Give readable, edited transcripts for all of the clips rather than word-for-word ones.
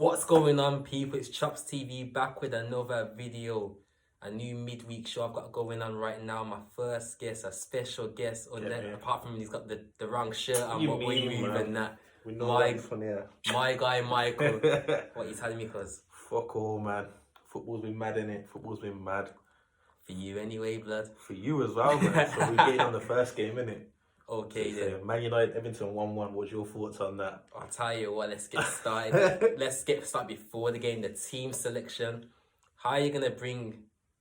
What's going on, people? It's Chops TV back with another video, a new midweek show I've got going on right now. My first guest, a special guest, apart from he's got the wrong shirt on, but we're moving that. We know that's funny. My guy Michael, what you telling me? Cause fuck all, man. Football's been mad, innit? Football's been mad. For you anyway, blood. For you as well, man. So we're getting on the first game, innit? Okay, then. Man United, Everton 1-1. What's your thoughts on that? I'll tell you what, let's get started. Let's get started before the game, the team selection. How are you going to bring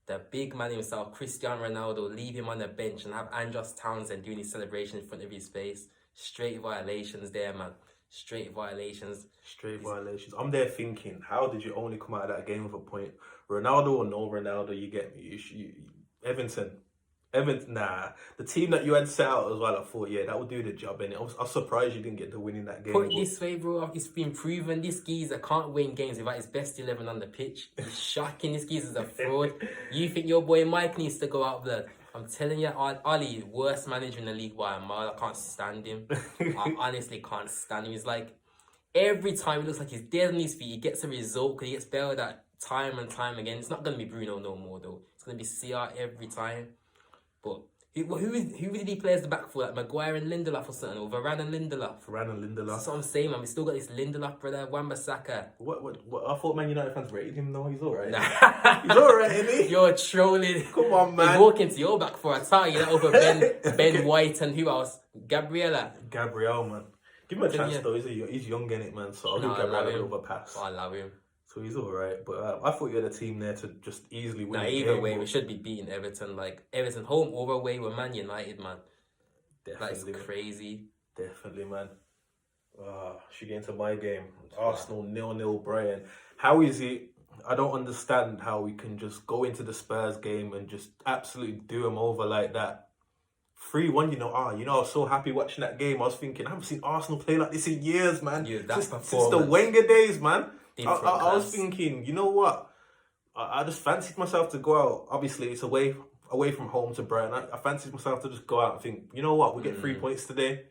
the big man himself, Cristiano Ronaldo, leave him on the bench and have Andros Townsend doing his celebration in front of his face? Straight violations there, man. Straight violations. I'm there thinking, how did you only come out of that game with a point? Ronaldo or no Ronaldo, you get me. Everton, nah. The team that you had set out as well, I thought, yeah, that would do the job, innit? I was surprised you didn't get the win in that game. Put it this way, bro, it's been proven this geezer can't win games without his best 11 on the pitch. He's shocking. This geezer's a fraud. You think your boy Mike needs to go out, blood? I'm telling you, Ali, worst manager in the league by a mile. I can't stand him. I honestly can't stand him. He's like, every time it looks like he's dead on his feet, he gets a result because he gets bailed out time and time again. It's not going to be Bruno no more, though. It's going to be CR every time. But who did he play as the back for? Like Maguire and Lindelof or something? Or Varane and Lindelof? That's what I'm saying, man. We still got this Lindelof, brother. Wan-Bissaka. What? I thought Man United fans rated him. No, he's alright. Nah. He's alright, isn't he? You're trolling. Come on, man. He's walking to your back for a tie, you know, over Ben White and who else? Gabriel, man. Give him a chance, though. He's young, innit, man? So I'll give Gabriel a pass. I love him. So he's alright, but I thought you had a team there to just easily win. Either way, we should be beating Everton. Like Everton, home or away with Man United, man. Definitely, that's crazy. Definitely, man. Should get into my game. Arsenal 0-0 Brighton. How is it? I don't understand how we can just go into the Spurs game and just absolutely do them over like that. 3-1, I was so happy watching that game. I was thinking, I haven't seen Arsenal play like this in years, man. Since the Wenger days, man. I was thinking, you know what? I just fancied myself to go out. Obviously, it's away from home to Brighton. I fancied myself to just go out and think, you know what? We get 3 points today.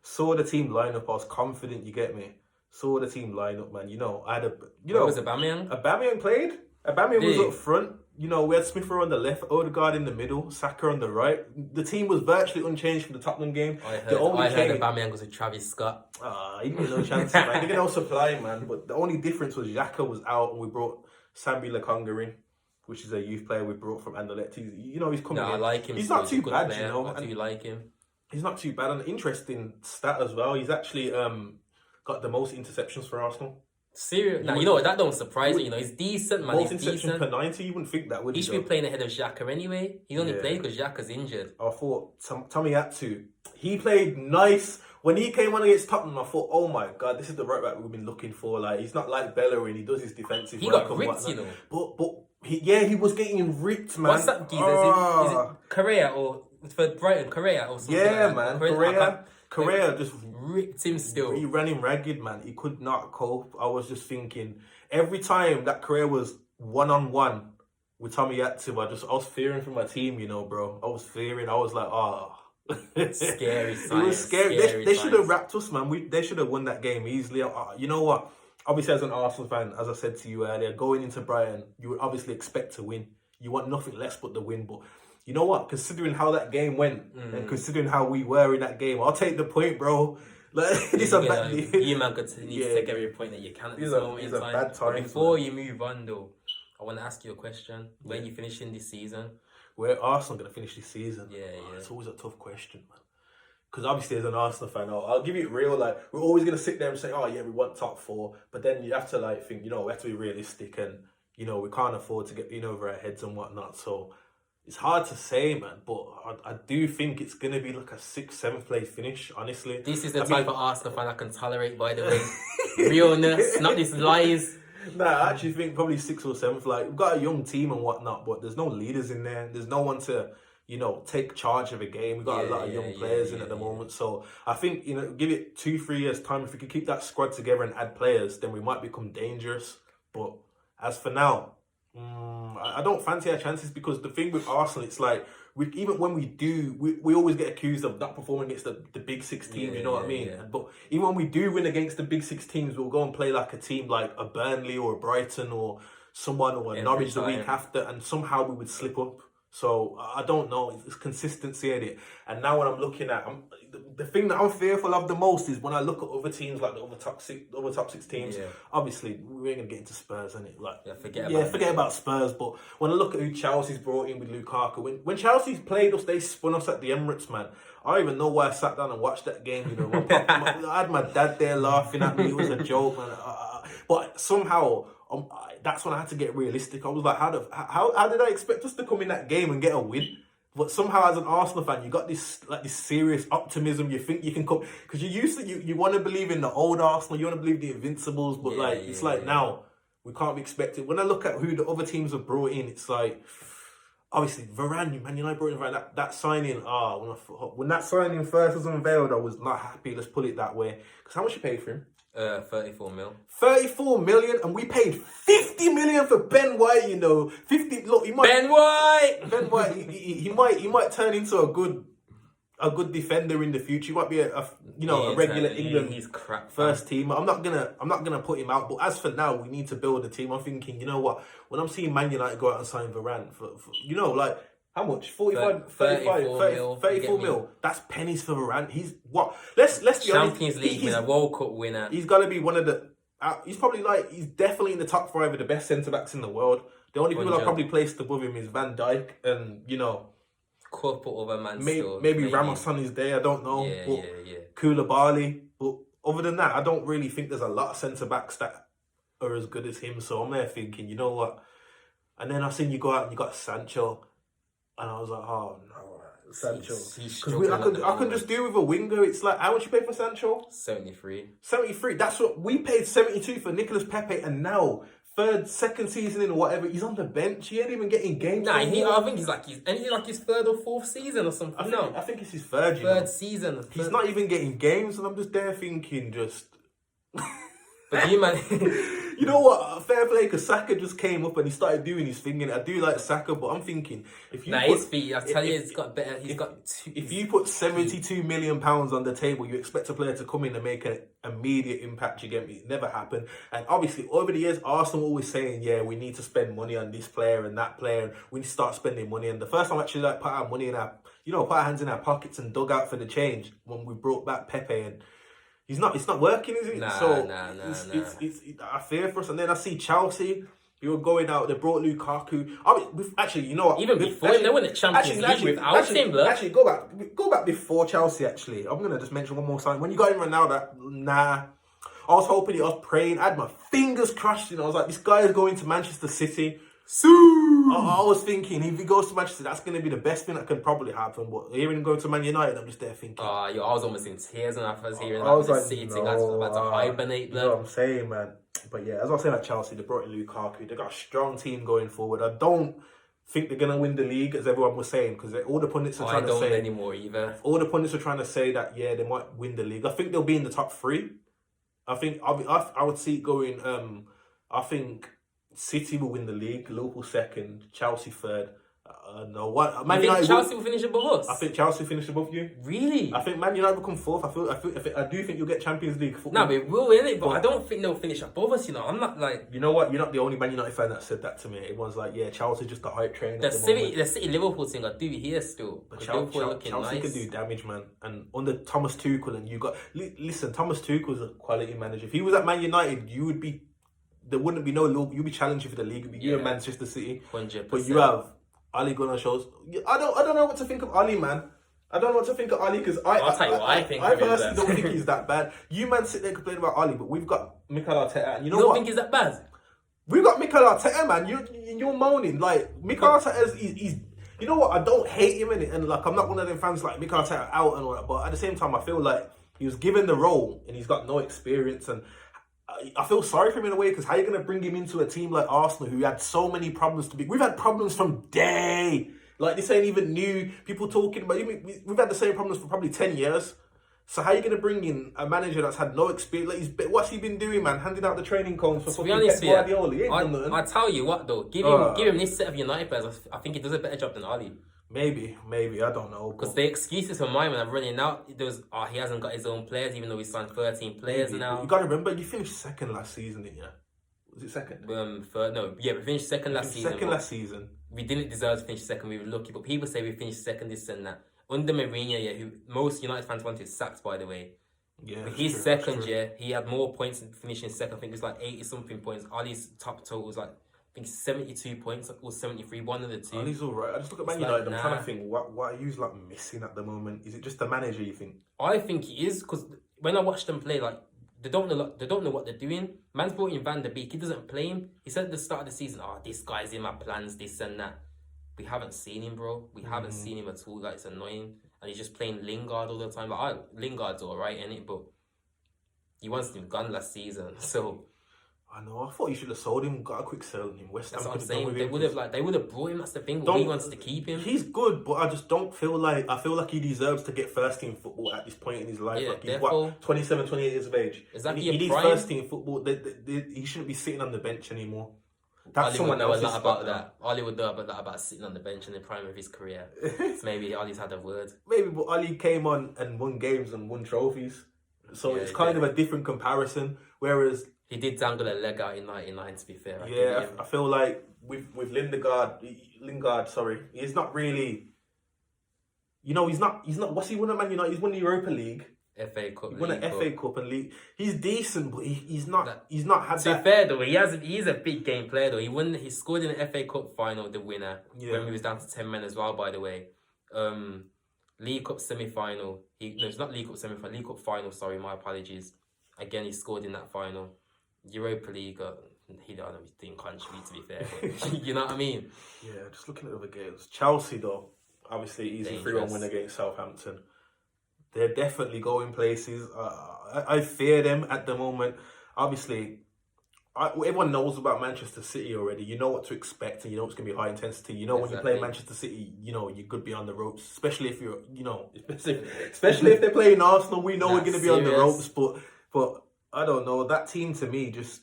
Saw the team line up. I was confident, you get me? Saw the team line up, man. I had Where was Aubameyang? Aubameyang played. Aubameyang was up front. We had Smith Rowe on the left, Odegaard in the middle, Saka on the right. The team was virtually unchanged from the Tottenham game. I heard Aubameyang was with Travis Scott. He didn't get no chance, man. He didn't get no supply, man. But the only difference was Xhaka was out and we brought Sambi Lokonga in, which is a youth player we brought from Anderlecht. He's coming in. I like him. He's not too bad, player. I do like him. He's not too bad. And an interesting stat as well. He's actually got the most interceptions for Arsenal. Serious? Now, you know what? That don't surprise me. He's decent, man. Most interceptions per 90. You wouldn't think that, would you? He should be playing ahead of Xhaka anyway. He only played because Xhaka's injured. I thought Tomiyasu, he played nice. When he came on against Tottenham, I thought, oh my God, this is the right back we've been looking for. Like, he's not like Bellerin. He does his defensive work. He got ripped, But he was getting ripped, man. What's that, geezer? Is it Correa or for Brighton? Correa or something? Yeah, man. Correa just ripped him still. He ran him ragged, man. He could not cope. I was just thinking, every time that Correa was one-on-one with Tomiyasu, I was fearing for my team, bro. I was fearing. I was like, Scary signs. It was scary. They should have wrapped us, man. They should have won that game easily. You know what? Obviously, as an Arsenal fan, as I said to you earlier, going into Brighton, you would obviously expect to win. You want nothing less but the win. But you know what? Considering how that game went and considering how we were in that game, I'll take the point, bro. Like, you man need to take every point that you can at this moment in time. Bad time. Before you move on, though, I want to ask you a question. Where are you finishing this season? Where Arsenal going to finish this season? Yeah. It's always a tough question, man. Because obviously, as an Arsenal fan, I'll give you it real. Like, we're always going to sit there and say, oh, yeah, we want top 4. But then you have to, think, we have to be realistic and, we can't afford to get in over our heads and whatnot. So it's hard to say, man. But I do think it's going to be like a 6th, 7th place finish, honestly. This is the type of Arsenal fan I can tolerate, by the way. Realness, not these lies. Nah, I actually think probably 6th or 7th. Like, we've got a young team and whatnot, but there's no leaders in there. There's no one to, take charge of a game. We've got a lot of young players in at the moment. So I think, give it 2-3 years' time. If we could keep that squad together and add players, then we might become dangerous. But as for now, I don't fancy our chances because the thing with Arsenal, it's like even when we do, we always get accused of not performing against the big six teams. You know what I mean? Yeah. But even when we do win against the big six teams, we'll go and play like a team like a Burnley or a Brighton or someone or a Norwich the week after, and somehow we would slip up. So I don't know. It's consistency in it. And now when I'm looking at, the thing that I'm fearful of the most is when I look at other teams like the other top six teams. Yeah. Obviously, we ain't gonna get into Spurs, innit? Like, forget about Spurs. But when I look at who Chelsea's brought in with Lukaku, when Chelsea's played us, they spun us at the Emirates, man. I don't even know why I sat down and watched that game. You know, I had my dad there laughing at me. It was a joke, man. But somehow. That's when I had to get realistic. I was like, how did I expect us to come in that game and get a win? But somehow, as an Arsenal fan, you got this serious optimism. You think you can come because you want to believe in the old Arsenal. You want to believe the Invincibles, but now we can't be expected. When I look at who the other teams have brought in, it's like obviously Varane. Man United brought in Varane. That signing. When that signing first was unveiled, I was not happy. Let's put it that way. Because how much you paid for him? 34 mil. 34 million, and we paid 50 million for Ben White. You know, 50. Look, Ben White. He might turn into a good defender in the future. He might be a regular England he's crap first team. I'm not gonna put him out. But as for now, we need to build a team. I'm thinking, you know what? When I'm seeing Man United go out and sign Varane for like. How much? 34 mil. That's pennies for Varane. He's what? Let's be honest. Champions League winner, World Cup winner. He's got to be one of the. He's definitely in the top 5 of the best centre backs in the world. The only people I've probably placed above him is Van Dijk and couple other man. Maybe Ramos on his day. I don't know. Yeah. Koulibaly. But other than that, I don't really think there's a lot of centre backs that are as good as him. So I'm there thinking, you know what? And then I seen you go out and you got Sancho. And I was like, oh no, Sancho. Because I can just deal with a winger. It's like, how much you pay for Sancho? 73. That's what we paid 72 for Nicolas Pepe, and now second season in or whatever, he's on the bench. He ain't even getting games. I think he's his third or fourth season or something. I think it's his third. Third season. He's not even getting games, and I'm just there thinking, But you man. You know what? Fair play, because Saka just came up and he started doing his thing, and I do like Saka, but I'm thinking his feet. I tell you, he's got better. If you put £72 million on the table, you expect a player to come in and make an immediate impact. You get me? It never happened. And obviously, over the years, Arsenal always saying, "Yeah, we need to spend money on this player and that player. And we need to start spending money." And the first time actually put our money in put our hands in our pockets and dug out for the change when we brought back Pepe and. It's not working, is it? I fear for us. And then I see Chelsea. You were going out. They brought Lukaku. Actually, you know what? Even before they won the Champions League without him, blood. Actually, go back before Chelsea. Actually, I'm gonna just mention one more sign. When you got in Ronaldo, I was hoping. I was praying. I had my fingers crossed. I was like, this guy is going to Manchester City. I was thinking if he goes to Manchester, that's going to be the best thing that can probably happen. But hearing him go to Man United, I'm just there thinking. I was almost in tears when I was hearing about the City thing. I was about to hibernate. You know what I'm saying, man? But yeah, as I was saying at Chelsea, they brought in Lukaku. They got a strong team going forward. I don't think they're going to win the league, as everyone was saying, because all the pundits are trying to say. Anymore either. All the pundits are trying to say that, yeah, they might win the league. I think they'll be in the top 3. I think I would see it going. I think City will win the league, Liverpool second, Chelsea third. Man United Chelsea will finish above us? I think Chelsea will finish above you. Really? I think Man United will come fourth. I do think you'll get Champions League football. No, but we'll win it, but I don't think they'll finish above us, I'm not like... You know what? You're not the only Man United fan that said that to me. Everyone's like, yeah, Chelsea's just a hype train the City Liverpool thing, I do hear still. But Chelsea can do damage, man. And under Thomas Tuchel, and you got... Listen, Thomas Tuchel's a quality manager. If he was at Man United, you would be... There wouldn't be no league. You'd be challenging for the league. It'd be you and Manchester City. 100%. But you have Ali Gunnar Solskjaer. I don't know what to think of Ali, man. I don't know what to think of Ali because I'll tell you what I think. I personally don't think he's that bad. You man sit there complaining about Ali, but we've got Mikel Arteta. And you don't think he's that bad? We've got Mikel Arteta, man. You're moaning like Mikel Arteta. He's you know what? I don't hate him in it, and like I'm not one of them fans like Mikel Arteta out and all that. But at the same time, I feel like he was given the role and he's got no experience and. I feel sorry for him in a way because how are you going to bring him into a team like Arsenal who had so many problems we've had problems from day. Like this ain't even new. People talking about we've had the same problems for probably 10 years. So how are you going to bring in a manager that's had no experience? Like what's he been doing, man? Handing out the training cones for fucking Pep Guardiola. He ain't done nothing. I tell you what though, give him this set of United players. I think he does a better job than Ali. Maybe, I don't know. Because the excuses for my man are running out. He hasn't got his own players, even though he's signed 13 players now. You got to remember, you finished second last season, didn't you? Was it second? We finished second last season. We didn't deserve to finish second. We were lucky, but people say we finished second, this and that. Under Mourinho, who most United fans wanted sacked, by the way. Yeah, but his second year, he had more points than finishing second. I think it was like 80 something points. Ali's top total was like, I think 72 points or 73, one of the two. Ali's alright. I just look at Man United. I'm trying to think what are you like missing at the moment? Is it just the manager? You think? I think he is, because when I watch them play, like they don't know what they're doing. Man's brought in Van der Beek. He doesn't play him. He said at the start of the season, this guy's in my plans, this and that. We haven't seen him, bro. We haven't seen him at all. Like, it's annoying. And he's just playing Lingard all the time. Like, Lingard's alright, innit? But he wants him gone last season. So I know. I thought you should have sold him. Got a quick sell on him. West Ham. That's what I'm saying. They would have brought him. That's the thing. He wants to keep him. He's good, but I just don't feel like. I feel like he deserves to get first team football at this point in his life. Yeah, like he's what, 27, 28 years of age. Exactly. He needs first team football. He shouldn't be sitting on the bench anymore. That's someone else's spot about that. Ali would know about that, about sitting on the bench in the prime of his career. So maybe Ali's had a word. Maybe, but Ali came on and won games and won trophies. So it's kind of a different comparison. Whereas he did dangle a leg out in 99, to be fair. I feel like with Lingard, he's not really. You know, he's not. What's he won at Man United? He's won the Europa League. FA Cup. He won an FA Cup and league. He's decent, but he's not. He's not had. To be fair though, he's a big game player though. He scored in the FA Cup final, the winner, when we was down to 10 men as well. By the way, League Cup semi-final. It's not League Cup semi-final. League Cup final. Sorry, my apologies. Again, he scored in that final. Europa League. He didn't contribute, to be fair. But, you know what I mean? Yeah, just looking at other games. Chelsea though, obviously easy 3-1 win against Southampton. They're definitely going places. I fear them at the moment. Obviously, everyone knows about Manchester City already. You know what to expect, and you know it's going to be high intensity. You know when you play Manchester City, you know you could be on the ropes, especially if you're, especially if they're playing Arsenal. We know we're going to be on the ropes, but I don't know. That team to me just,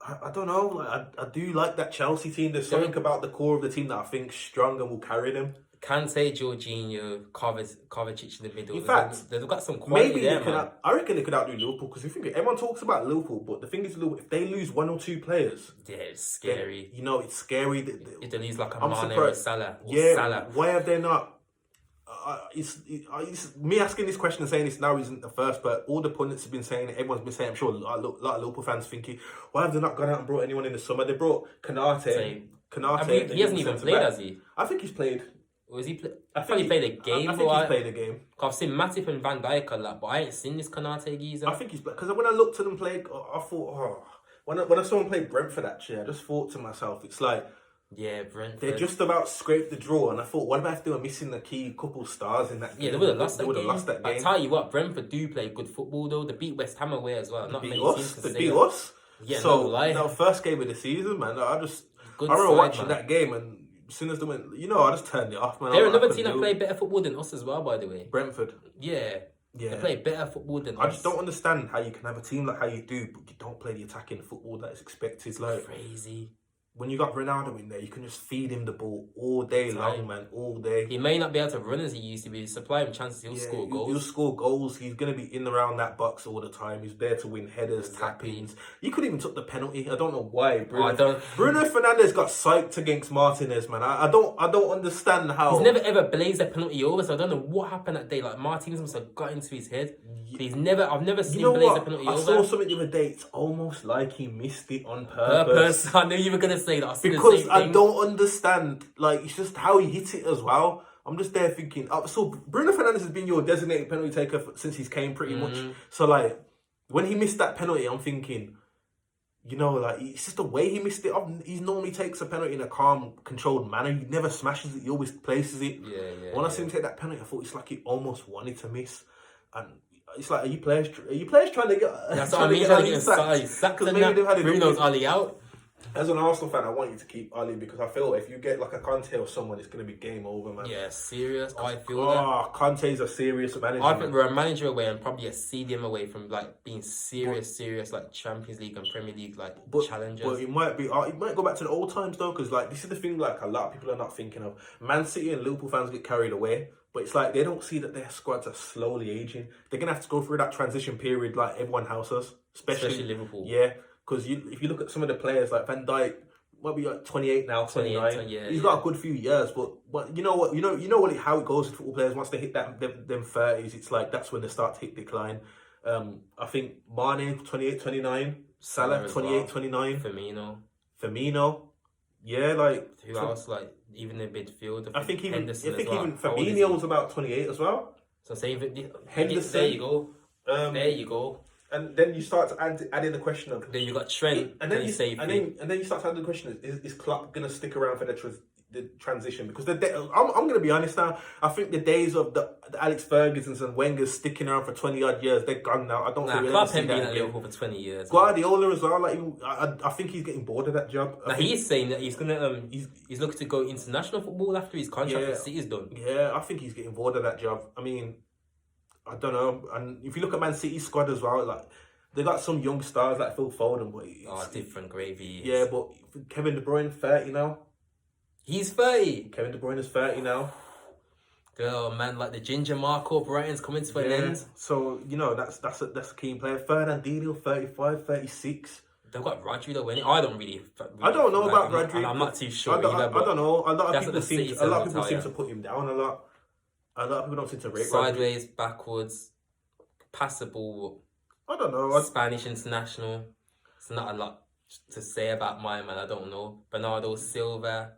I don't know. I do like that Chelsea team. There's something about the core of the team that I think is strong and will carry them. Kante, Jorginho, Kovacic in the middle. In fact, they've got some quality maybe there, man. I reckon they could outdo Liverpool, because you think everyone talks about Liverpool, but the thing is, if they lose one or two players, it's scary. It's scary. If they lose like a Mane or Salah, why have they not? It's me asking this question and saying this now isn't the first, but all the pundits have been saying it. Everyone's been saying. I'm sure a lot of Liverpool fans thinking, why have they not gone out and brought anyone in the summer? They brought Konate. He hasn't even played, has he? I think he's played. Was he? I think he played a game. I think he's played a game. I've seen Matip and Van Dijk a lot, but I ain't seen this Konate geezer. I think he's played, because when I looked at them play, I thought, when I saw him play Brentford actually, I just thought to myself, it's like, Brentford. They're just about scraped the draw, and I thought, what about if they were missing the key couple stars in that game? Yeah, they would have lost that game. I tell you what, Brentford do play good football though. They beat West Ham away as well. They beat us. Yeah, so no, first game of the season, man. I remember watching that game, and as soon as they went, I just turned it off, man. They're another team that play better football than us as well, by the way. Brentford. Yeah. They play better football than us. I just don't understand how you can have a team like how you do, but you don't play the attacking football that is expected. Like crazy. When you got Ronaldo in there, you can just feed him the ball all day long, man, all day. He may not be able to run as he used to be. Supply him chances, he'll score goals. He'll score goals. He's going to be in around that box all the time. He's there to win headers, tap-ins. You could even took the penalty. I don't know why. Bruno Fernandes got psyched against Martinez, man. I don't understand how. He's never ever blazed a penalty over, so I don't know what happened that day. Like Martinez must have got into his head. I've never seen him blaze a penalty over. I saw something the other day. It's almost like he missed it on purpose. I knew you were going to say that. Because I don't understand. Like, it's just how he hit it as well. I'm just there thinking. So Bruno Fernandes has been your designated penalty taker since he's came, pretty much. So like, when he missed that penalty, I'm thinking, like it's just the way he missed it. He normally takes a penalty in a calm, controlled manner. He never smashes it. He always places it. When I see him take that penalty, I thought it's like he almost wanted to miss, and it's like, are you players trying to get? That's what I mean. Trying to get sacked. Bruno's Ali out. As an Arsenal fan, I want you to keep Ali because I feel if you get like a Conte or someone, it's going to be game over, man. Yeah, serious. I feel that. Conte's a serious manager. I think we're a manager away and probably a CDM away from like being serious like Champions League and Premier League like challengers. But it might be. It might go back to the old times though, because like this is the thing. Like a lot of people are not thinking of. Man City and Liverpool fans get carried away, but it's like they don't see that their squads are slowly aging. They're gonna have to go through that transition period like everyone else does, especially Liverpool. Yeah, because if you look at some of the players like Van Dijk. Might be like 28 now, 29. He's got a good few years, but you know what? You know what? How it goes with football players once they hit them 30s, it's like that's when they start to hit decline. I think Mane 28, 29, Salah 28, 29, Firmino, yeah, like who else? Like even in midfield, I think even Henderson even Fabinho's about 28 as well. So say Henderson. There you go. There you go. And then you start to add in the question of. Then you got Trent. And then you start to add the question: Is Klopp gonna stick around for the transition? Because I'm gonna be honest now. I think the days of the Alex Ferguson's and Wenger's sticking around for 20 odd years, they're gone now. I don't think we'll Klopp ever see been that at Liverpool for 20 years. Guardiola as well. Like I think he's getting bored of that job. He's saying that he's gonna he's looking to go international football after his contract with City's done. Yeah, I think he's getting bored of that job. I mean, I don't know. And if you look at Man City's squad as well, like. They got some young stars like Phil Foden, but different gravy. Yeah, but Kevin De Bruyne 30 now. He's 30. Kevin De Bruyne is 30 now. Girl, man, like the ginger Marco Brighton's coming to an end. So that's a keen player. Fernandinho 35, 36. They've got Rodri though. I don't really. I don't know about Rodri. I'm not too sure. I don't know. A lot of people seem to to put him down a lot. A lot of people don't seem to rate sideways, backwards, passable. I don't know. Spanish international. It's not a lot to say about my man. I don't know. Bernardo Silva.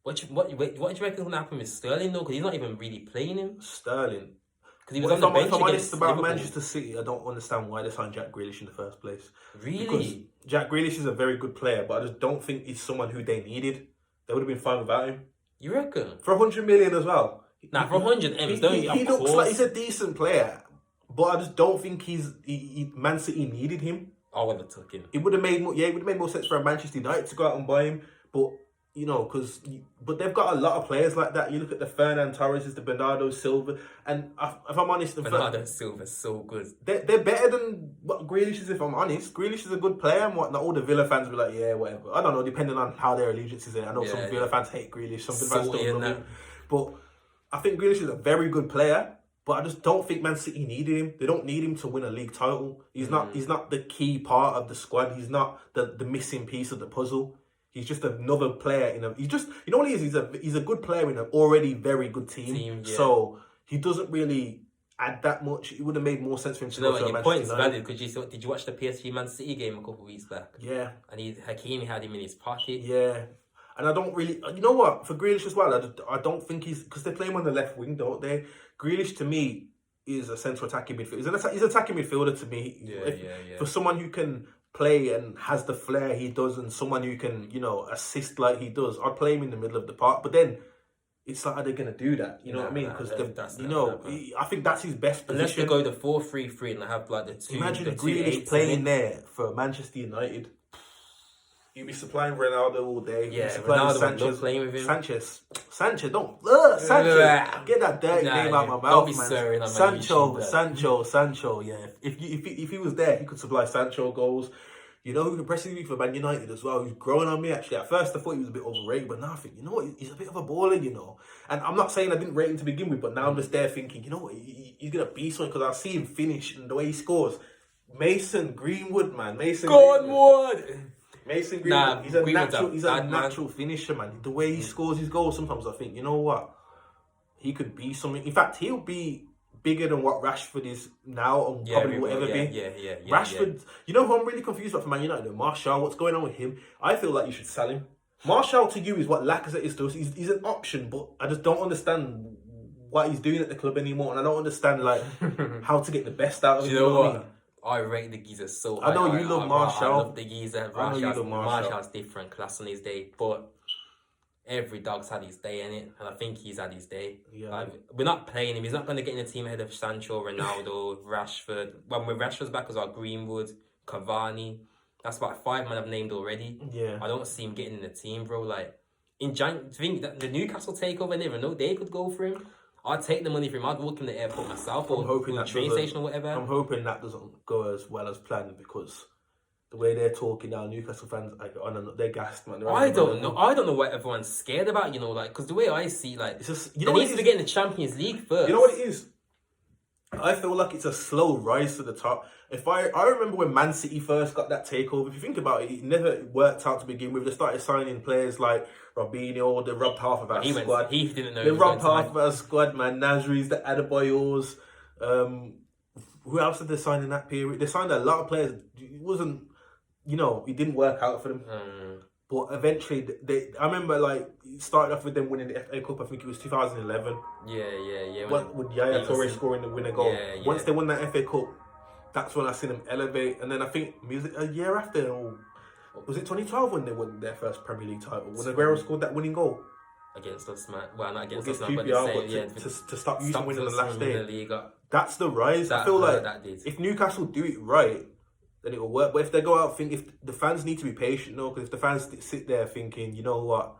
What do you reckon will happen with Sterling though? Because he's not even really playing him. Sterling. Because he was on the bench. If I'm honest about Liverpool. Manchester City, I don't understand why they signed Jack Grealish in the first place. Really? Because Jack Grealish is a very good player, but I just don't think he's someone who they needed. They would have been fine without him. You reckon? For 100 million as well. Nah, for 100 M's, he looks like he's a decent player. But I just don't think Man City needed him. I would have took him. It would have made more sense for Manchester United to go out and buy him. But but they've got a lot of players like that. You look at the Fernan Torres, the Bernardo Silva, and if I'm honest, Bernardo Silva's so good. They're better than what Grealish is. If I'm honest, Grealish is a good player, and whatnot. All the Villa fans will be like, yeah, whatever. I don't know, depending on how their allegiance is. I know some Villa fans hate Grealish, some fans don't love him. But I think Grealish is a very good player. But I just don't think Man City needed him. They don't need him to win a league title. He's not the key part of the squad. He's not the missing piece of the puzzle. He's just another player what he is? He's a good player in an already very good team. So he doesn't really add that much. It would have made more sense for him to go to your point's valid because did you watch the PSG Man City game a couple of weeks back? Yeah. And Hakimi had him in his pocket. Yeah. And I don't really, you know what, for Grealish as well, I don't think because they play him on the left wing, don't they? Grealish to me is a central attacking midfielder. He's an attacking midfielder to me. Yeah. For someone who can play and has the flair he does, and someone who can, assist like he does, I'd play him in the middle of the park. But then it's like, are they going to do that? You know what I mean? Because I think that's his best position. Unless they go the 4-3-3 and they have like the two. Imagine Grealish playing there for Manchester United. You'd be supplying Ronaldo all day. Yeah, Ronaldo Sanchez. Playing with him. Sanchez, don't. Sanchez, get that dirty name out of my mouth, man. Sancho. Yeah, if he was there, he could supply Sancho goals. You know who impresses me for Man United as well? Who's growing on me actually. At first, I thought he was a bit overrated, but now I think, you know what? He's a bit of a baller, And I'm not saying I didn't rate him to begin with, but now I'm just there thinking, you know what? He's gonna be something because I see him finish and the way he scores. Mason Greenwood, man. Mason Greenwood, he's a natural finisher, man. The way he scores his goals, sometimes I think, you know what? He could be something. In fact, he'll be bigger than what Rashford is now and probably will ever be. Yeah. Rashford, you know who I'm really confused about for Man United? Martial, what's going on with him? I feel like you should sell him. Martial to you is what Lacazette is to us. He's an option, but I just don't understand what he's doing at the club anymore, and I don't understand how to get the best out of him. You know what? I rate the geezer so high. I know you love Martial. I love the geezer. Martial's different class on his day, but every dog's had his day in it, and I think he's had his day. Yeah. Like, we're not playing him. He's not going to get in the team ahead of Sancho, Ronaldo, Rashford. When Rashford's back as well, Greenwood, Cavani. That's about 5 men I've named already. Yeah. I don't see him getting in the team, bro. Like, do you think that the Newcastle takeover, never know they could go for him? I'd take the money for him. I'd walk in the airport myself or the train station or whatever. I'm hoping that doesn't go as well as planned because the way they're talking now, Newcastle fans, like, they're gassed, man. I don't know. I don't know what everyone's scared about, like, because the way I see, like, it's just, they need to get in the Champions League first. You know what it is? I feel like it's a slow rise to the top. I remember when Man City first got that takeover. If you think about it, it never worked out to begin with. They started signing players like Robinho. They robbed half of our squad. He didn't know. They robbed half of our squad, man. Nasri's, the Adebayors. Who else did they sign in that period? They signed a lot of players. It wasn't, it didn't work out for them. But eventually, I remember, like, it started off with them winning the FA Cup. I think it was 2011. Yeah. With Yaya Toure scoring the winner goal. Yeah. Once they won that FA Cup, that's when I seen them elevate. And then I think a year after, or was it 2012 when they won their first Premier League title? When Aguero scored that winning goal? Against us, man. Well, not against us, QPR, but to stop using winning the last day. That's the rise. I feel like if Newcastle do it right, then it will work. But if they go out if the fans need to be patient, because if the fans sit there thinking, you know what,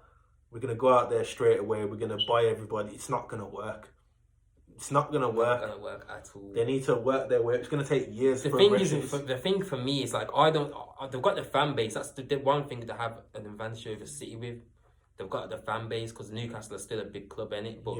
we're gonna go out there straight away, we're gonna buy everybody, it's not gonna work. It's not gonna work. Not gonna work at all. They need to work their way. It's gonna take years. The thing for me is like they've got the fan base. That's the one thing they have an advantage over City with. They've got the fan base because Newcastle is still a big club in it, but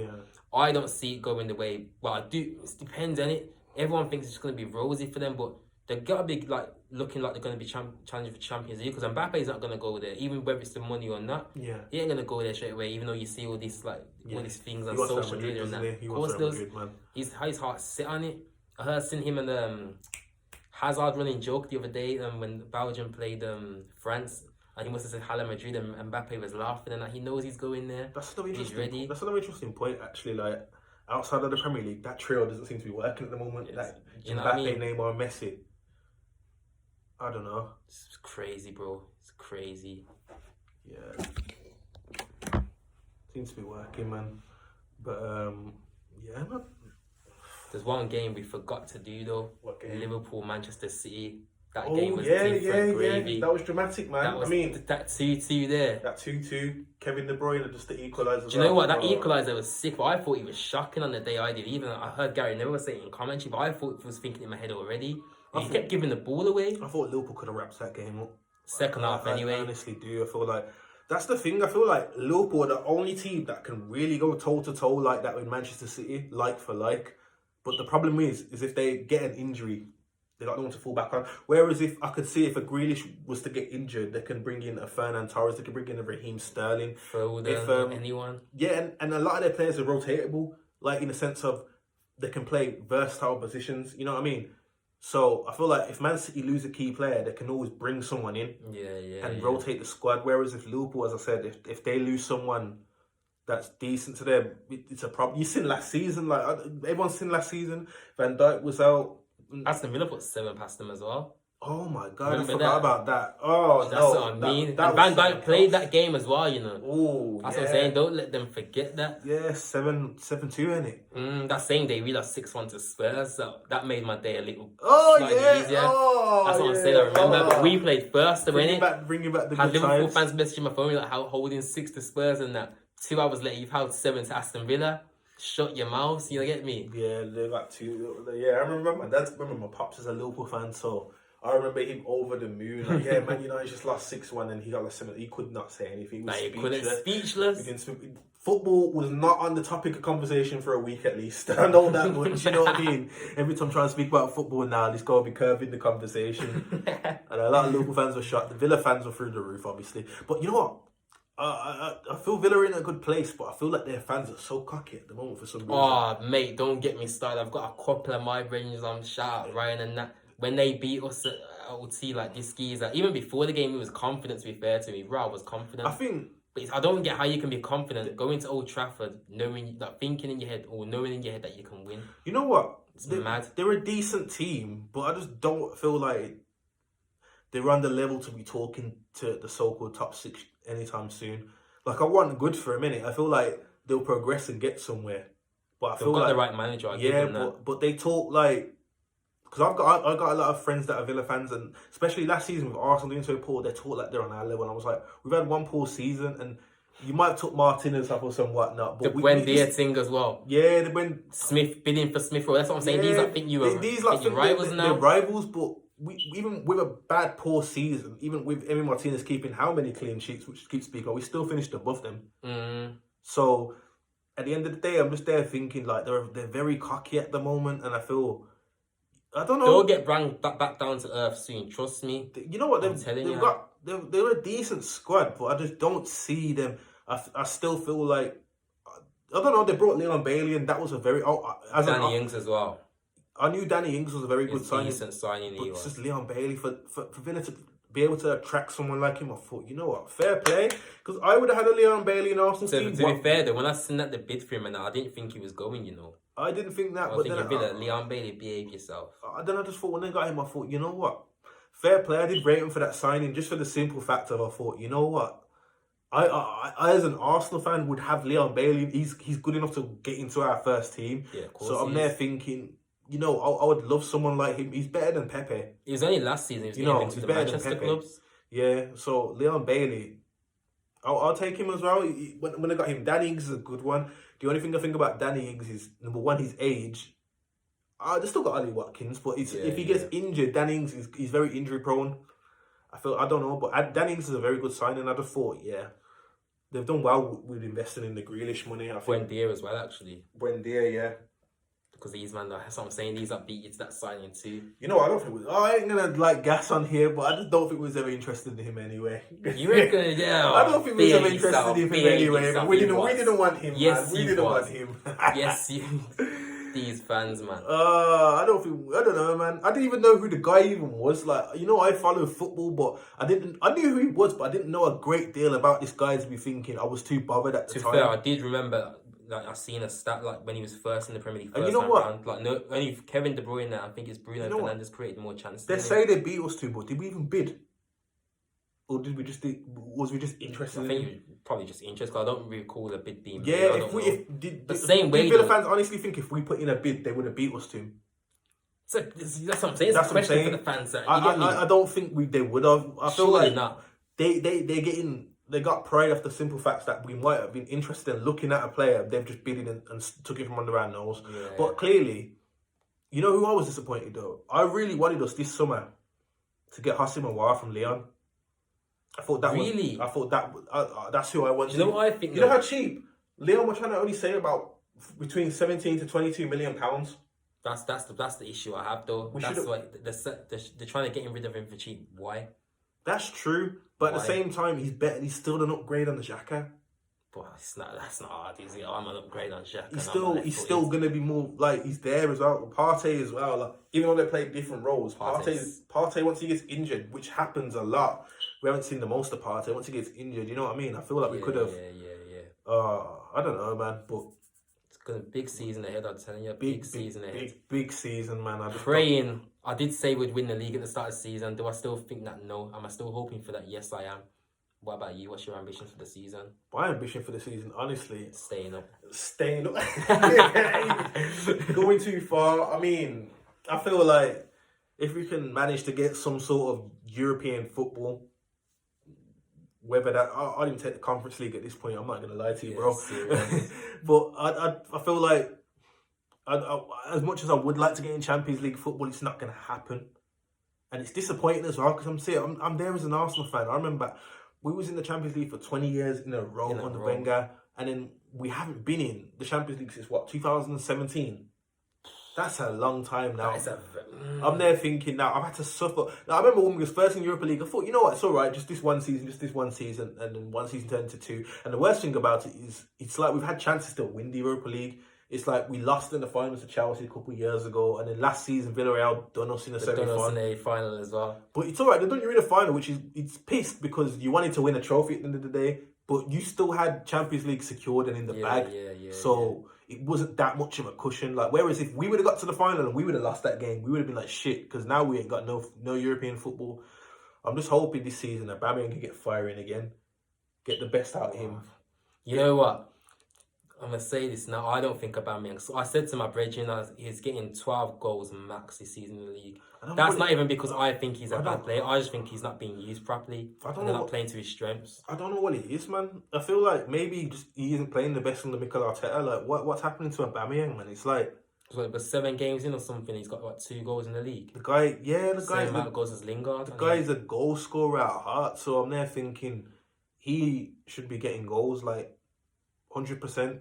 I don't see it going the way. Well, I do. It depends on it. Everyone thinks it's going to be rosy for them, but they've got to be like looking like they're going to be challenging for Champions League because Mbappe's not going to go there, even whether it's the money or not. Yeah, he ain't going to go there straight away. Even though you see all these all these things on social media and that. Of course, his heart set on it. I heard seen him and Hazard running joke the other day when Belgium played France. And he must have said Hala Madrid and Mbappe was laughing and that he knows he's going there. That's another interesting point, actually. Like, outside of the Premier League, that trio doesn't seem to be working at the moment. Yes. Like, Mbappe, Neymar, Messi. I don't know. It's crazy, bro. It's crazy. Yeah. Seems to be working, man. But, yeah, man. There's one game we forgot to do, though. What game? Liverpool, Manchester City. That game was gravy. That was dramatic, man. That 2-2 there. That 2-2. Kevin De Bruyne just the equaliser. Do you know what? That equaliser was sick, but I thought he was shocking on the day I did. Even I heard Gary Neville say it in commentary, but I thought he was thinking in my head already. He kept giving the ball away. I thought Liverpool could have wrapped that game up. Second half, anyway. I honestly do. I feel like that's the thing. I feel like Liverpool are the only team that can really go toe-to-toe like that with Manchester City, like for like. But the problem is if they get an injury, they got no one to fall back on. Whereas if a Grealish was to get injured, they can bring in a Fernan Torres, they can bring in a Raheem Sterling. Foden, anyone. Yeah, and a lot of their players are rotatable, like in the sense of they can play versatile positions. You know what I mean? So I feel like if Man City lose a key player, they can always bring someone in and rotate the squad. Whereas if Liverpool, as I said, if they lose someone that's decent to them, it's a problem. You've seen last season, like everyone's seen last season. Van Dijk was out. Aston Villa put 7 past them as well. Oh my God, I forgot about that. Oh, that's what I mean. And Van Dijk played that game as well, Oh, that's what I'm saying. Don't let them forget that. Yeah, 7-2, innit? That same day we lost 6-1 to Spurs, so that made my day a little easier. That's what I'm saying. I remember, but we played first to win it. Bringing back the had good Liverpool times. fans messaging my phone like how holding 6 to Spurs and that. 2 hours later, you've held 7 to Aston Villa. Shut your mouth, you get me? Yeah, they got 2. Yeah, I remember my pops is a Liverpool fan, so I remember him over the moon. Like, yeah, Man United just lost 6-1 and he got like 7. He could not say anything. He was speechless. Football was not on the topic of conversation for a week at least. I know that much, you know what I mean? Every time I'm trying to speak about football now, it's got to be curving the conversation. And a lot of Liverpool fans were shocked. The Villa fans were through the roof, obviously. But you know what? I feel Villa are in a good place, but I feel like their fans are so cocky at the moment for some reason. Oh, mate, don't get me started. I've got a couple of my friends on shout out Ryan and that. When they beat us at OT, like this geezer, even before the game, he was confident, to be fair to me. Bro, I was confident. But I don't get how you can be confident going to Old Trafford, knowing, like, thinking in your head or knowing in your head that you can win. You know what? It's mad. They're a decent team, but I just don't feel like they're on the level to be talking to the so-called top 6 anytime soon. Like, I want good for a minute. I feel like they'll progress and get somewhere. But I feel got like the right manager. I give them that. But they talk like because I got a lot of friends that are Villa fans, and especially last season with Arsenal doing so poor, they're taught like they're on our level. And I was like, we've had one poor season, and you might have took Martinez up or some whatnot, The but Buendia thing as well. yeah, when Smith bidding for Smith Rowe. That's what I'm saying. These like think you are these like think rivals they're now. rivals, but we even with a bad poor season, even with Emi Martinez keeping how many clean sheets, which keeps speaking, we still finished above them. So at the end of the day, I'm just there thinking like they're very cocky at the moment, and I feel I don't know. They'll get brought back down to earth soon. Trust me. You know what? They're a decent squad, but I just don't see them. I still feel like I don't know. They brought Leon Bailey, and that was a very Danny Ings as well. I knew Danny Ings was a very good signing. Decent signing. But it's just Leon Bailey for Villa to be able to attract someone like him. I thought, you know what, fair play, because I would have had a Leon Bailey in Arsenal team. To be fair though, when I seen that the bid for him, and I didn't think he was going. You know, I didn't think that. I was thinking, Villa, Leon Bailey, behave yourself. Then I just thought when they got him, I thought, you know what, fair play. I did rate him for that signing just for the simple fact of I thought, you know what. I as an Arsenal fan would have Leon Bailey. He's good enough to get into our first team. Yeah, of course. So I'm there thinking, you know, I would love someone like him. He's better than Pepe. It was only last season. He was getting into the Manchester clubs. Yeah. So Leon Bailey, I'll take him as well. When I got him, Danny Ings is a good one. The only thing I think about Danny Ings is number one, his age. They still got Ali Watkins, but if he gets injured, Danny Ings he's very injury prone. I don't know, but Danny Ings is a very good signing. I just thought, yeah. They've done well with investing in the Grealish money. I think Buendia as well, actually. Buendia, yeah. Because these man, that's what I'm saying. These are beat you to that signing too. You know, I don't think I ain't gonna like gas on here, but I just don't think we was ever interested in him anyway. You reckon? Yeah. I don't think we was ever interested in him anyway. We didn't want him. Yes, man. We didn't want him. Yes, you. These fans, man. I don't know, man. I didn't even know who the guy even was. Like, you know, I follow football, but I knew who he was, but I didn't know a great deal about this guy to be thinking I was too bothered at the time. To be fair, I did remember, like, I seen a stat, like, when he was first in the Premier League. And you know what? Round, like, no, only Kevin De Bruyne, I think it's Bruno Fernandes created more chances. They say they beat us too, but did we even bid? Or was we just interested? I think you probably just interested, because I don't recall the bid being. Yeah, did Villa fans honestly think if we put in a bid, they would have beat us too? So that's what I'm saying. It's a question for the fans. I don't think they would have. I feel Surely like not. They got pride off the simple facts that we might have been interested in looking at a player. They've just bid in and took it from under our nose. Yeah. But clearly, you know who I was disappointed though? I really wanted us this summer to get Hassim Aouar from Leon. I thought that's who I wanted. Do you know what I think? You know how cheap Leon were trying to only say about between 17 to 22 million pounds. That's the issue I have though. That's why they're trying to get rid of him for cheap. Why? That's true, but at the same time, he's better. He's still an upgrade on the Xhaka. But that's not hard, is it? I'm an upgrade on Xhaka. He's still gonna be more like he's there as well. Partey as well. Like, even though they play different roles, Partey once he gets injured, which happens a lot. We haven't seen the most of Partey. Once he gets injured, you know what I mean? I feel like we could have. Yeah. I don't know, man, but it's gonna be a big season ahead. I'm telling you, big season ahead. Big season, man. I did say we'd win the league at the start of the season. Do I still think that? No. Am I still hoping for that? Yes, I am. What about you? What's your ambition for the season? My ambition for the season, honestly, staying up. Going too far. I mean, I feel like if we can manage to get some sort of European football, whether that I'll even take the Conference League at this point. I'm not gonna lie to you, bro. But I feel like as much as I would like to get in Champions League football, it's not gonna happen, and it's disappointing as well because I'm there as an Arsenal fan. I remember we was in the Champions League for 20 years in a row under Wenger, and then we haven't been in the Champions League since 2017. That's a long time now. I'm there thinking now, I've had to suffer. Now, I remember when we was first in Europa League, I thought, you know what, it's all right, just this one season, and then one season turned into two. And the worst thing about it is, it's like we've had chances to win the Europa League. It's like we lost in the finals to Chelsea a couple of years ago, and then last season Villarreal done us in the semi-final. Done us in a final as well. But it's all right, they done you in the final, which is it's pissed because you wanted to win a trophy at the end of the day, but you still had Champions League secured and in the bag. So it wasn't that much of a cushion. Like, whereas if we would have got to the final and we would have lost that game, we would have been like shit because now we ain't got no European football. I'm just hoping this season that Aubameyang can get firing again, get the best out of him. You know what? I'm gonna say this now. I don't think Aubameyang. So I said to my brethren, he's getting 12 goals max this season in the league. That's not even because I think he's a bad player. I just think he's not being used properly. They're not playing to his strengths. I don't know what it is, man. I feel like maybe he isn't playing the best under Mikel Arteta. Like, what's happening to Aubameyang, man? It's like... But 7 games in or something, he's got, 2 goals in the league? The guy... Same amount of goals as Lingard. The guy is a goal scorer at heart, so I'm there thinking he should be getting goals, like, 100%.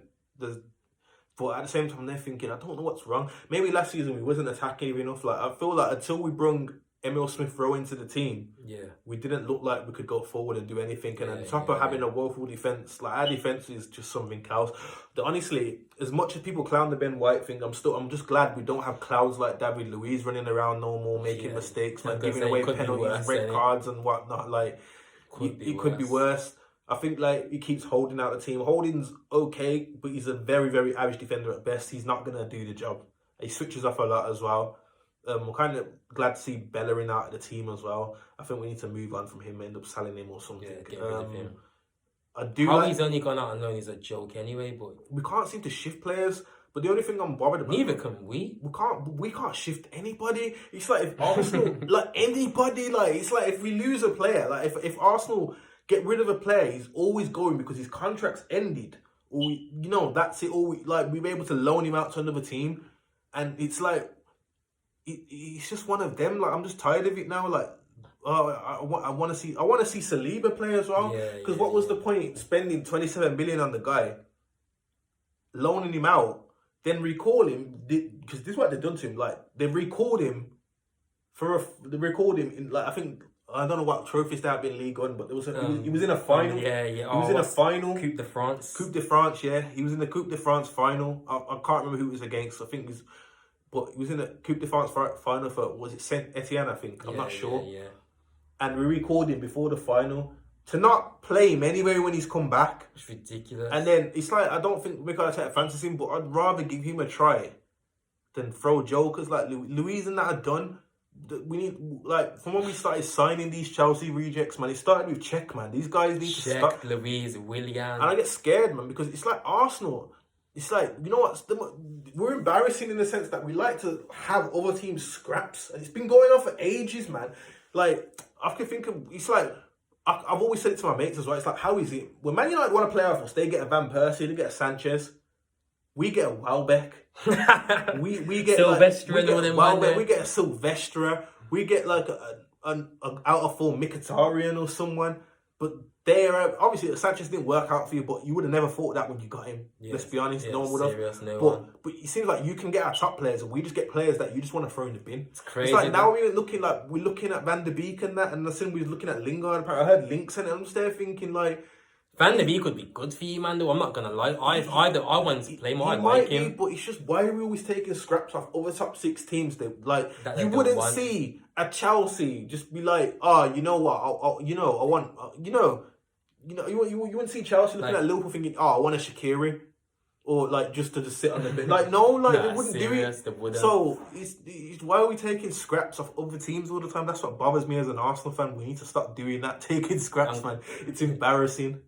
But at the same time, I'm there thinking, I don't know what's wrong. Maybe last season we wasn't attacking enough. Like, I feel like until we brung Emile Smith-Rowe into the team, we didn't look like we could go forward and do anything. And on top of having a woeful defence, like, our defence is just something else. Honestly, as much as people clown the Ben White thing, I'm just glad we don't have clouds like David Luiz running around no more, making mistakes, like giving away penalties, red cards and whatnot. Like, it could be worse. I think, like, he keeps Holding out the team. Holding's okay, but he's a very, very average defender at best. He's not going to do the job. He switches off a lot as well. We're kind of glad to see Bellerin out of the team as well. I think we need to move on from him, end up selling him or something. Yeah, get rid of him. He's only gone out on loan is a joke anyway, but... We can't seem to shift players. But the only thing I'm bothered about... Neither can we. We can't shift anybody. It's like if Arsenal... like, anybody, like... It's like if we lose a player, like if Arsenal... get rid of a player, he's always going because his contract's ended. Or, that's it. Or, we were able to loan him out to another team. And it's like, it's just one of them. Like, I'm just tired of it now. Like, I want to see Saliba play as well. Because what was the point spending 27 million on the guy, loaning him out, then recall him? Because this is what they've done to him. Like, they've recalled him in, like, I think... I don't know what trophies they have in League One, but there was he was in a final. He was in a final. Coupe de France. Coupe de France, yeah. He was in the Coupe de France final. I can't remember who it was against. I think it was... But he was in the Coupe de France final for... Was it Saint Etienne, I think? I'm not sure. Yeah. And we recorded him before the final. To not play him anyway when he's come back. It's ridiculous. And then it's like, I don't think Mikel Arteta fancies him, but I'd rather give him a try than throw jokers like Luiz and that are done. We need, like, from when we started signing these Chelsea rejects, man, it started with Czech, man. These guys need to stop. Luiz, Willian. And I get scared, man, because it's like Arsenal. It's like, you know what? We're embarrassing in the sense that we like to have other teams' scraps. And it's been going on for ages, man. Like, I can think of, it's like, I've always said it to my mates as well. It's like, how is it? When Man United want to play off us, they get a Van Persie, they get a Sanchez. We get a Welbeck. we get Sylvester, we get a Sylvester. We get like an out of form Mkhitaryan or someone. But they're obviously Sanchez didn't work out for you, but you would have never thought that when you got him. Yes, let's be honest, no one would have. But it seems like you can get our top players, and we just get players that you just want to throw in the bin. It's crazy. It's like now we're looking at Van der Beek and that, and I said we was looking at Lingard. I heard Links and I'm just there thinking like. Van der Beek would be good for you, man, though. I'm not going to lie. I want to play more. I like him. But it's just, why are we always taking scraps off other top 6 teams? That you wouldn't see a Chelsea just be like, you know what? You wouldn't see Chelsea looking at Liverpool thinking, I want a Shaqiri. Or like just to sit on the bit. Like, no, like they wouldn't do it. So it's why are we taking scraps off other teams all the time? That's what bothers me as an Arsenal fan. We need to stop doing that, taking scraps, man. It's embarrassing.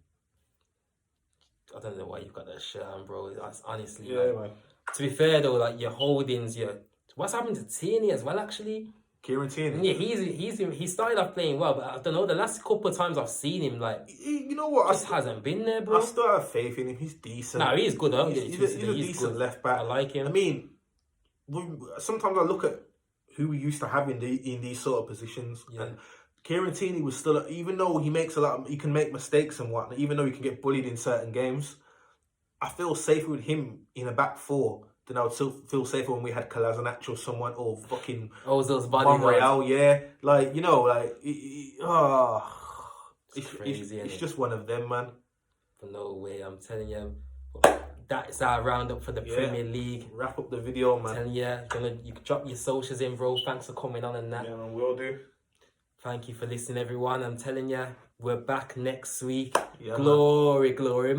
I don't know why you've got that shirt on, bro. That's honestly, man. To be fair though, like your Holdings, what's happened to Tierney as well? Actually, Kieran Tierney. Yeah, he started off playing well, but I don't know. The last couple of times I've seen him, like, you know what, just hasn't been there, bro. I still have faith in him. He's decent. No, he's good. He's a decent left back. I like him. I mean, sometimes I look at who we used to have in these sort of positions, and Kieran Tierney was still, even though he can make mistakes and whatnot, even though he can get bullied in certain games, I feel safer with him in a back 4 than I would still feel safer when we had Kolasinac or someone, or fucking those bodyguards. Monreal, like, it's crazy. It's just one of them, man. But no way, I'm telling you. That's our roundup for the Premier League. Wrap up the video, man. I'm telling you, you can drop your socials in, bro. Thanks for coming on and that. Yeah, man, will do. Thank you for listening, everyone. I'm telling you, we're back next week. Yeah, glory, man.